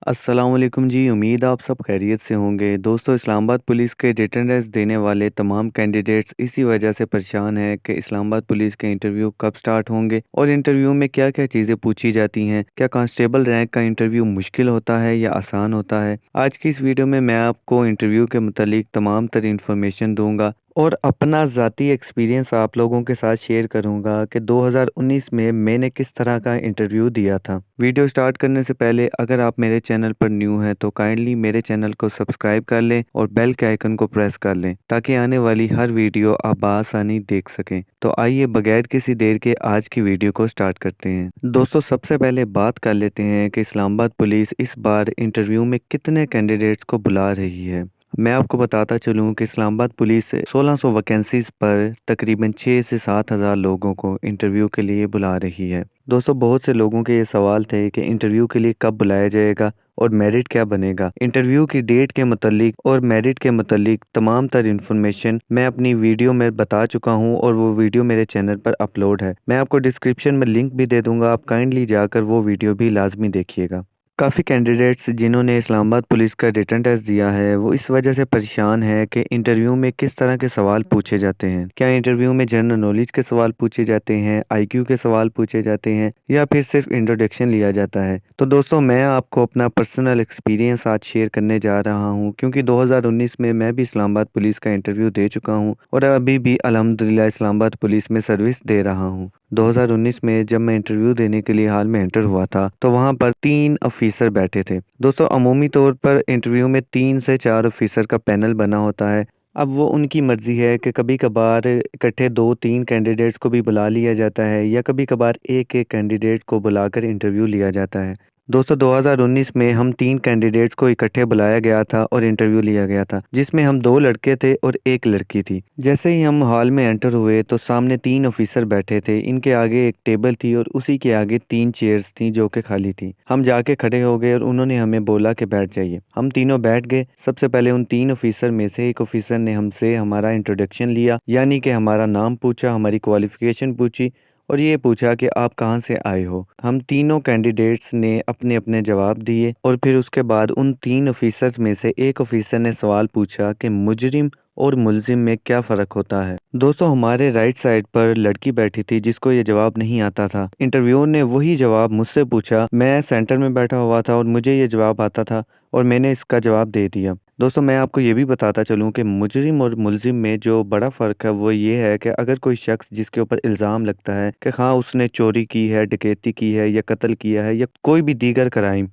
अस्सलाम वालेकुम जी। उम्मीद आप सब खैरियत से होंगे। दोस्तों, इस्लामाबाद पुलिस के रिटन टेस्ट देने वाले तमाम कैंडिडेट्स इसी वजह से परेशान हैं कि इस्लामाबाद पुलिस के इंटरव्यू कब स्टार्ट होंगे और इंटरव्यू में क्या क्या चीज़ें पूछी जाती हैं। क्या कांस्टेबल रैंक का इंटरव्यू मुश्किल होता है या आसान होता है। आज की इस वीडियो में मैं आपको इंटरव्यू के मुतालिक तमाम तर इन्फॉर्मेशन दूंगा और अपना ज़ाती एक्सपीरियंस आप लोगों के साथ शेयर करूंगा कि 2019 में मैंने किस तरह का इंटरव्यू दिया था। वीडियो स्टार्ट करने से पहले अगर आप मेरे चैनल पर न्यू हैं तो काइंडली मेरे चैनल को सब्सक्राइब कर लें और बेल के आइकन को प्रेस कर लें ताकि आने वाली हर वीडियो आप बआसानी देख सकें। तो आइए बगैर किसी देर के आज की वीडियो को स्टार्ट करते हैं। दोस्तों, सबसे पहले बात कर लेते हैं कि इस्लामाबाद पुलिस इस बार इंटरव्यू में कितने कैंडिडेट्स को बुला रही है। मैं आपको बताता चलूं कि इस्लामाबाद पुलिस 1600 वैकेंसीज पर तकरीबन 6 से 7 हज़ार लोगों को इंटरव्यू के लिए बुला रही है। दोस्तों, बहुत से लोगों के ये सवाल थे कि इंटरव्यू के लिए कब बुलाया जाएगा और मेरिट क्या बनेगा। इंटरव्यू की डेट के मुतालिक और मेरिट के मुतालिक तमाम तर इन्फॉर्मेशन मैं अपनी वीडियो में बता चुका हूँ और वो वीडियो मेरे चैनल पर अपलोड है। मैं आपको डिस्क्रिप्शन में लिंक भी दे दूंगा, आप काइंडली जाकर वो वीडियो भी लाजमी देखिएगा। काफ़ी कैंडिडेट्स जिन्होंने इस्लामाबाद पुलिस का रिटन टेस्ट दिया है वो इस वजह से परेशान है कि इंटरव्यू में किस तरह के सवाल पूछे जाते हैं। क्या इंटरव्यू में जनरल नॉलेज के सवाल पूछे जाते हैं, आईक्यू के सवाल पूछे जाते हैं या फिर सिर्फ इंट्रोडक्शन लिया जाता है। तो दोस्तों, मैं आपको अपना पर्सनल एक्सपीरियंस आज शेयर करने जा रहा हूँ क्योंकि 2019 में मैं भी इस्लामाबाद पुलिस का इंटरव्यू दे चुका हूँ और अभी भी अल्हम्दुलिल्लाह इस्लामाबाद पुलिस में सर्विस दे रहा हूँ। 2019 में जब मैं इंटरव्यू देने के लिए हाल में एंटर हुआ था तो वहाँ पर 3 ऑफिसर बैठे थे। दोस्तों, अमूमी तौर पर इंटरव्यू में 3 से 4 ऑफिसर का पैनल बना होता है। अब वो उनकी मर्ज़ी है कि कभी कभार इकट्ठे 2-3 कैंडिडेट्स को भी बुला लिया जाता है या कभी कभार एक एक कैंडिडेट को बुलाकर इंटरव्यू लिया जाता है। दोस्तों, 2019 में हम 3 कैंडिडेट्स को इकट्ठे बुलाया गया था और इंटरव्यू लिया गया था जिसमें हम 2 लड़के थे और 1 लड़की थी। जैसे ही हम हॉल में एंटर हुए तो सामने 3 ऑफिसर बैठे थे। इनके आगे एक टेबल थी और उसी के आगे 3 चेयर्स थी जो कि खाली थी। हम जाके खड़े हो गए और उन्होंने हमें बोला कि बैठ जाइए। हम तीनों बैठ गए। सबसे पहले उन 3 ऑफिसर में से एक ऑफिसर ने हमसे हमारा इंट्रोडक्शन लिया, यानी कि हमारा नाम पूछा, हमारी क्वालिफिकेशन पूछी और ये पूछा कि आप कहाँ से आए हो। हम तीनों कैंडिडेट्स ने अपने अपने जवाब दिए और फिर उसके बाद उन 3 ऑफिसर्स में से एक ऑफिसर ने सवाल पूछा कि मुजरिम और मुलजिम में क्या फ़र्क होता है। दोस्तों, हमारे राइट साइड पर लड़की बैठी थी जिसको ये जवाब नहीं आता था। इंटरव्यूअर ने वही जवाब मुझसे पूछा। मैं सेंटर में बैठा हुआ था और मुझे ये जवाब आता था और मैंने इसका जवाब दे दिया। दोस्तों, मैं आपको ये भी बताता चलूँ कि मुजरिम और मुलजिम में जो बड़ा फ़र्क है वो ये है कि अगर कोई शख्स जिसके ऊपर इल्ज़ाम लगता है कि हाँ उसने चोरी की है, डकैती की है या कत्ल किया है या कोई भी दीगर क्राइम,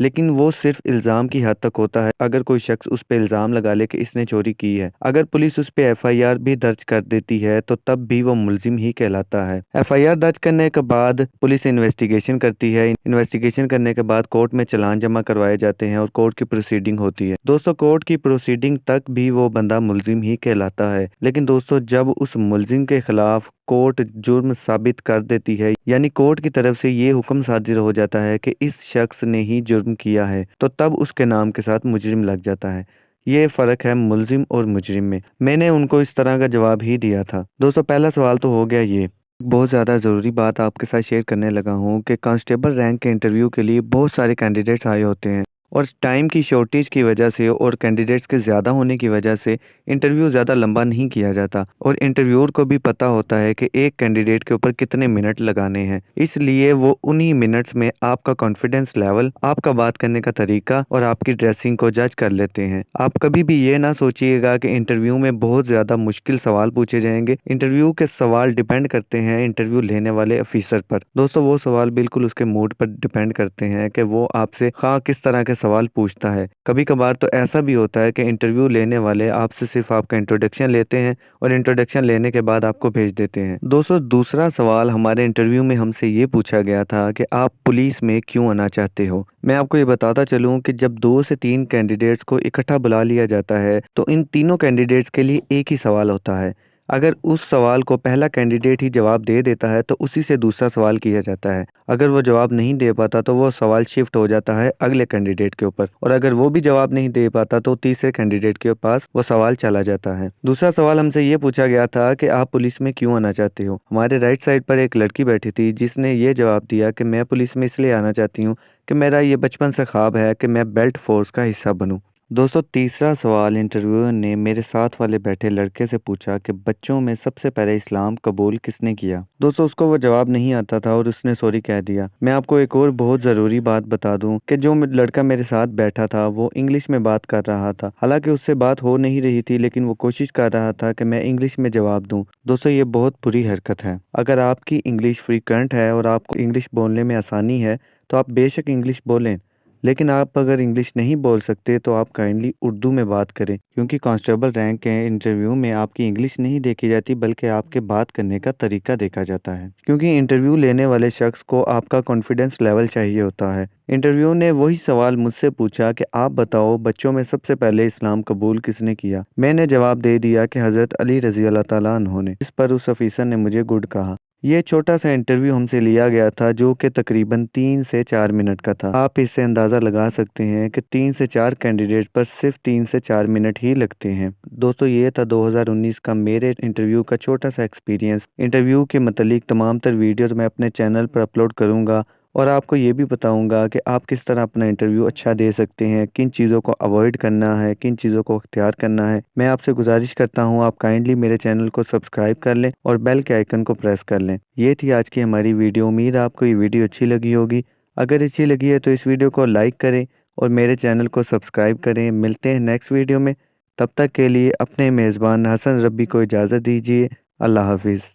लेकिन वो सिर्फ इल्ज़ाम की हद तक होता है। अगर कोई शख्स उस पे इल्ज़ाम लगा ले कि इसने चोरी की है, अगर पुलिस उस पे एफआईआर भी दर्ज कर देती है तो तब भी वो मुलजिम ही कहलाता है। एफआईआर दर्ज करने के बाद पुलिस इन्वेस्टिगेशन करती है। इन्वेस्टिगेशन करने के बाद कोर्ट में चालान जमा करवाए जाते हैं और कोर्ट की प्रोसीडिंग होती है। दोस्तों, कोर्ट की प्रोसीडिंग तक भी वो बंदा मुलजिम ही कहलाता है। लेकिन दोस्तों, जब उस मुलजिम के खिलाफ कोर्ट जुर्म साबित कर देती है, यानी कोर्ट की तरफ से ये हुक्म सादिर हो जाता है कि इस शख्स ने ही जुर्म किया है, तो तब उसके नाम के साथ मुजरिम लग जाता है। ये फ़र्क है मुलजिम और मुजरिम में। मैंने उनको इस तरह का जवाब ही दिया था। दोस्तों, पहला सवाल तो हो गया ये। बहुत ज़्यादा ज़रूरी बात आपके साथ शेयर करने लगा हूँ कि कांस्टेबल रैंक के इंटरव्यू के लिए बहुत सारे कैंडिडेट्स आए होते हैं और टाइम की शॉर्टेज की वजह से और कैंडिडेट्स के ज़्यादा होने की वजह से इंटरव्यू ज़्यादा लंबा नहीं किया जाता और इंटरव्यूअर को भी पता होता है कि एक कैंडिडेट के ऊपर कितने मिनट लगाने हैं। इसलिए वो उन्हीं मिनट्स में आपका कॉन्फिडेंस लेवल, आपका बात करने का तरीका और आपकी ड्रेसिंग को जज कर लेते हैं। आप कभी भी ये ना सोचिएगा कि इंटरव्यू में बहुत ज़्यादा मुश्किल सवाल पूछे जाएंगे। इंटरव्यू के सवाल डिपेंड करते हैं इंटरव्यू लेने वाले ऑफिसर पर। दोस्तों, वो सवाल बिल्कुल उसके मूड पर डिपेंड करते हैं कि वो आपसे हाँ किस तरह के सवाल पूछता है। कभी कभार तो ऐसा भी होता है कि इंटरव्यू लेने वाले आपसे सिर्फ आपका इंट्रोडक्शन लेते हैं और इंट्रोडक्शन लेने के बाद आपको भेज देते हैं। दोस्तों, दूसरा सवाल हमारे इंटरव्यू में हमसे ये पूछा गया था कि आप पुलिस में क्यों आना चाहते हो। मैं आपको ये बताता चलूँ कि जब 2 से 3 कैंडिडेट्स को इकट्ठा बुला लिया जाता है तो इन तीनों कैंडिडेट्स के लिए एक ही सवाल होता है। अगर उस सवाल को पहला कैंडिडेट ही जवाब दे देता है तो उसी से दूसरा सवाल किया जाता है। अगर वो जवाब नहीं दे पाता तो वो सवाल शिफ्ट हो जाता है अगले कैंडिडेट के ऊपर, और अगर वो भी जवाब नहीं दे पाता तो तीसरे कैंडिडेट के पास वो सवाल चला जाता है। दूसरा सवाल हमसे ये पूछा गया था कि आप पुलिस में क्यों आना चाहते हो। हमारे राइट साइड पर एक लड़की बैठी थी जिसने ये जवाब दिया कि मैं पुलिस में इसलिए आना चाहती हूँ कि मेरा ये बचपन से ख्वाब है कि मैं बेल्ट फोर्स का हिस्सा बनूं। दोस्तों, तीसरा सवाल इंटरव्यूअर ने मेरे साथ वाले बैठे लड़के से पूछा कि बच्चों में सबसे पहले इस्लाम कबूल किसने किया। दोस्तों, उसको वो जवाब नहीं आता था और उसने सॉरी कह दिया। मैं आपको एक और बहुत ज़रूरी बात बता दूं कि जो लड़का मेरे साथ बैठा था वो इंग्लिश में बात कर रहा था। हालांकि उससे बात हो नहीं रही थी, लेकिन वो कोशिश कर रहा था कि मैं इंग्लिश में जवाब दूं। दोस्तों, ये बहुत बुरी हरकत है। अगर आपकी इंग्लिश फ्रीक्वेंट है और आपको इंग्लिश बोलने में आसानी है तो आप बेशक इंग्लिश बोलें, लेकिन आप अगर इंग्लिश नहीं बोल सकते तो आप काइंडली उर्दू में बात करें, क्योंकि कांस्टेबल रैंक के इंटरव्यू में आपकी इंग्लिश नहीं देखी जाती बल्कि आपके बात करने का तरीका देखा जाता है। क्योंकि इंटरव्यू लेने वाले शख्स को आपका कॉन्फिडेंस लेवल चाहिए होता है। इंटरव्यू ने वही सवाल मुझसे पूछा कि आप बताओ बच्चों में सबसे पहले इस्लाम कबूल किसने किया। मैंने जवाब दे दिया कि हज़रत अली रज़ी अल्लाह ताला अन्हो ने। इस पर उस अफीसर ने मुझे गुड कहा। ये छोटा सा इंटरव्यू हमसे लिया गया था जो कि तकरीबन 3 से 4 मिनट का था। आप इससे अंदाज़ा लगा सकते हैं कि 3 से 4 कैंडिडेट पर सिर्फ 3 से 4 मिनट ही लगते हैं। दोस्तों, ये था 2019 का मेरे इंटरव्यू का छोटा सा एक्सपीरियंस। इंटरव्यू के मतलब तमाम तर वीडियोज़ मैं अपने चैनल पर अपलोड करूँगा और आपको ये भी बताऊंगा कि आप किस तरह अपना इंटरव्यू अच्छा दे सकते हैं, किन चीज़ों को अवॉइड करना है, किन चीज़ों को अख्तियार करना है। मैं आपसे गुजारिश करता हूं आप काइंडली मेरे चैनल को सब्सक्राइब कर लें और बेल के आइकन को प्रेस कर लें। ये थी आज की हमारी वीडियो। उम्मीद है आपको ये वीडियो अच्छी लगी होगी। अगर अच्छी लगी है तो इस वीडियो को लाइक करें और मेरे चैनल को सब्सक्राइब करें। मिलते हैं नेक्स्ट वीडियो में। तब तक के लिए अपने मेज़बान हसन रब्बी को इजाज़त दीजिए। अल्लाह हाफिज़।